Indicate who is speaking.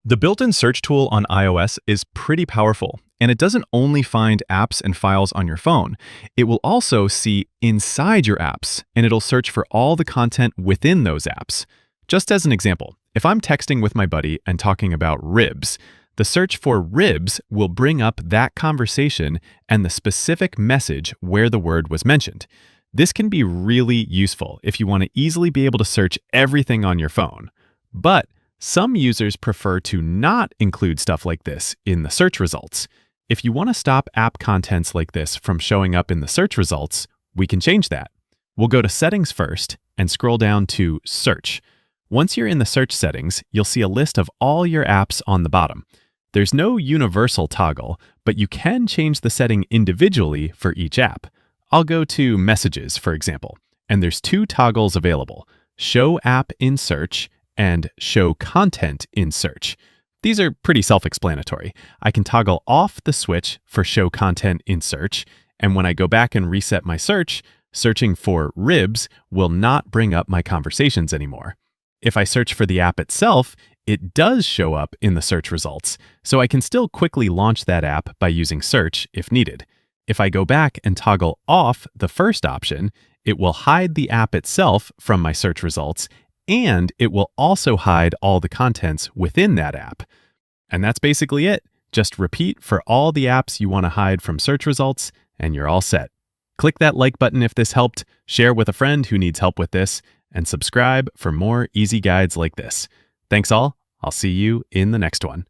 Speaker 1: The built-in search tool on iOS is pretty powerful, and it doesn't only find apps and files on your phone. It will also see inside your apps, and it'll search for all the content within those apps. Just as an example, if I'm texting with my buddy and talking about ribs, the search for ribs will bring up that conversation and the specific message where the word was mentioned. This can be really useful if you want to easily be able to search everything on your phone. But some users prefer to not include stuff like this in the search results. If you want to stop app contents like this from showing up in the search results, we can change that. We'll go to Settings first and scroll down to Search. Once you're in the search settings, you'll see a list of all your apps on the bottom. There's no universal toggle, but you can change the setting individually for each app. I'll go to Messages, for example, and there's two toggles available: Show App in Search and Show Content in Search. These are pretty self-explanatory. I can toggle off the switch for Show Content in Search, and when I go back and reset my search, searching for ribs will not bring up my conversations anymore. If I search for the app itself, it does show up in the search results, so I can still quickly launch that app by using search if needed. If I go back and toggle off the first option, it will hide the app itself from my search results, and it will also hide all the contents within that app. And that's basically it. Just repeat for all the apps you want to hide from search results, and you're all set. Click that like button if this helped, share with a friend who needs help with this, and subscribe for more easy guides like this. Thanks all. I'll see you in the next one.